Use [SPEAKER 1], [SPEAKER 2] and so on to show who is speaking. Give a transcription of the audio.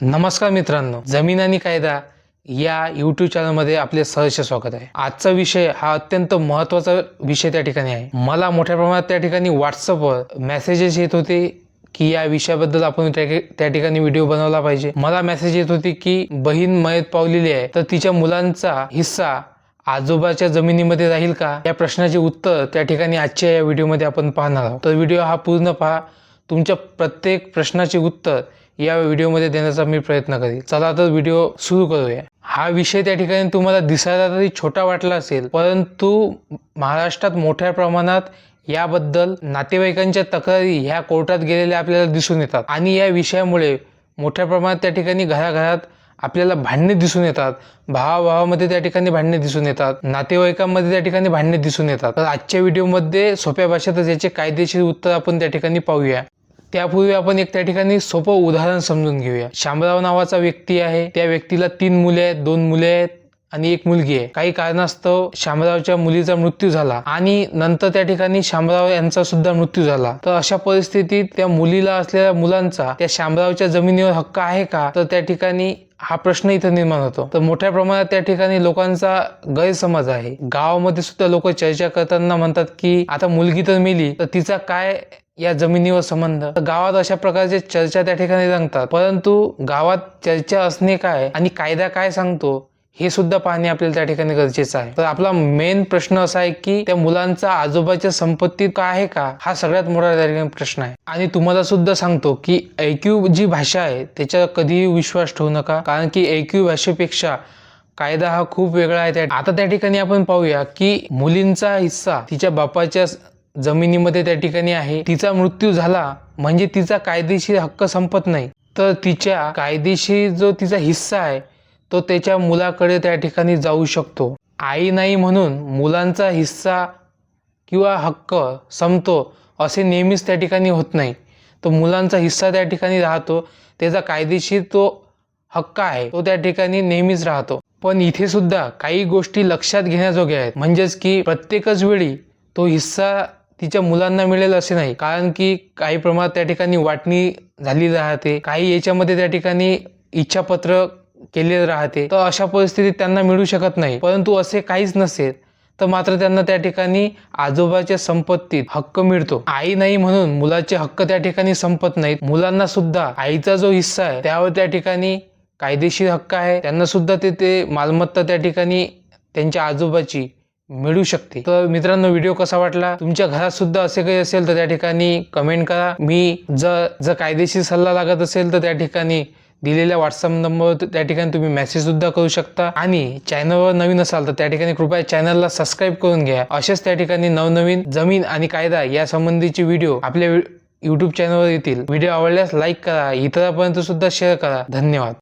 [SPEAKER 1] नमस्कार मित्रांनो, जमीन आणि कायदा या यूट्यूब चॅनलमध्ये आपले सहर्ष स्वागत आहे। आजचा विषय हा अत्यंत महत्त्वाचा विषय त्या ठिकाणी आहे। मला मोठ्या प्रमाणात त्या ठिकाणी व्हॉट्सअपवर मेसेजेस येत होते की या विषयाबद्दल आपण त्या ठिकाणी व्हिडिओ बनवला पाहिजे। मला मेसेज येत होती की बहीण मयत पावलेली आहे तर तिच्या मुलांचा हिस्सा आजोबाच्या जमिनीमध्ये राहील का, या प्रश्नाचे उत्तर त्या ठिकाणी आजच्या या व्हिडिओमध्ये आपण पाहणार आहोत। तर व्हिडिओ हा पूर्ण पहा, तुमच्या प्रत्येक प्रश्नाचे उत्तर या व्हिडिओमध्ये देण्याचा मी प्रयत्न करेन। चला तर व्हिडिओ सुरू करूया। हा विषय त्या ठिकाणी तुम्हाला दिसायला तरी छोटा वाटला असेल, परंतु महाराष्ट्रात मोठ्या प्रमाणात याबद्दल नातेवाईकांच्या तक्रारी ह्या कोर्टात गेलेल्या आपल्याला दिसून येतात आणि या विषयामुळे मोठ्या प्रमाणात त्या ठिकाणी घराघरात आपल्याला भांडणे दिसून येतात। भावाभावामध्ये त्या ठिकाणी भांडणे दिसून येतात, नातेवाईकांमध्ये त्या ठिकाणी भांडणे दिसून येतात। तर आजच्या व्हिडिओमध्ये सोप्या भाषेतच याचे कायदेशीर उत्तर आपण त्या ठिकाणी पाहूया। त्यापूर्वी आपण एक त्या ठिकाणी सोपं उदाहरण समजून घेऊया। शामराव नावाचा व्यक्ती आहे, त्या व्यक्तीला 3 मुले आहेत, 2 मुले आहेत आणि 1 मुलगी आहे। काही कारणास्तव शामरावच्या मुलीचा मृत्यू झाला आणि नंतर त्या ठिकाणी शामराव यांचा सुद्धा मृत्यू झाला। तर अशा परिस्थितीत त्या मुलीला असलेल्या मुलांचा त्या शामरावच्या जमिनीवर हक्क आहे का, तर त्या ठिकाणी हा प्रश्न इथं निर्माण होतो। तर मोठ्या प्रमाणात त्या ठिकाणी लोकांचा गैरसमज आहे। गावामध्ये सुद्धा लोक चर्चा करताना म्हणतात की आता मुलगी तर मेली तर तिचा काय या जमिनीवर संबंध। गावात अशा प्रकारचे चर्चा त्या ठिकाणी रंगतात, परंतु गावात चर्चा असणे काय आणि कायदा काय सांगतो हे सुद्धा पाहणे आपल्याला त्या ठिकाणी गरजेचं आहे। तर आपला मेन प्रश्न असा आहे की त्या मुलांचा आजोबाच्या संपत्तीत का आहे का, हा सगळ्यात मोठा त्या ठिकाणी प्रश्न आहे। आणि तुम्हाला सुद्धा सांगतो की ऐक्यू जी भाषा आहे त्याच्यावर कधीही विश्वास ठेवू नका, कारण की ऐक्यू भाषेपेक्षा कायदा हा खूप वेगळा आहे। आता त्या ठिकाणी आपण पाहूया की मुलींचा हिस्सा तिच्या बापाच्या जमिनीमध्ये त्या ठिकाणी आहे। तिचा मृत्यू झाला म्हणजे तिचा कायदेशीर हक्क संपत नाही, तर तिच्या कायदेशीर जो तिचा हिस्सा आहे तो त्याच्या मुलाकडे त्या ठिकाणी जाऊ शकतो। आई नाही म्हणून मुलांचा हिस्सा किंवा हक्क संपतो असे नेहमीच त्या ठिकाणी होत नाही। तो मुलांचा हिस्सा त्या ठिकाणी राहतो, त्याचा कायदेशीर तो हक्क आहे तो त्या ठिकाणी नेहमीच राहतो। पण इथे सुद्धा काही गोष्टी लक्षात घेण्याजोग्या आहेत, म्हणजेच की प्रत्येकच वेळी तो हिस्सा तिच्या मुलांना मिळेल असे नाही, कारण की काही प्रमाणात त्या ठिकाणी वाटणी झाली राहते, काही याच्यामध्ये त्या ठिकाणी इच्छापत्र केले राहते। तर अशा परिस्थितीत त्यांना मिळू शकत नाही। परंतु असे काहीच नसेल तर मात्र त्यांना त्या ठिकाणी आजोबाच्या संपत्तीत हक्क मिळतो। आई नाही म्हणून मुलाचे हक्क त्या ठिकाणी संपत नाहीत। मुलांना सुद्धा आईचा जो हिस्सा आहे त्यावर त्या ठिकाणी कायदेशीर हक्क आहे, त्यांना सुद्धा ते मालमत्ता त्या ठिकाणी त्यांच्या आजोबाची मिळू शकते। तर मित्रांनो, व्हिडिओ कसा वाटला, तुमच्या घरात सुद्धा असे काही असेल तर त्या ठिकाणी कमेंट करा। मी जर कायदेशीर सल्ला लागत असेल तर त्या ठिकाणी दिलेल्या व्हॉट्सअप नंबरवर त्या ठिकाणी तुम्ही मेसेज सुद्धा करू शकता। आणि चॅनलवर नवीन असाल तर त्या ठिकाणी कृपया चॅनलला सबस्क्राईब करून घ्या। असेच त्या ठिकाणी नवनवीन जमीन आणि कायदा या संबंधीचे व्हिडिओ आपल्या यूट्यूब चॅनलवर येतील। व्हिडिओ आवडल्यास लाईक करा, इतरांपर्यंत सुद्धा शेअर करा। धन्यवाद।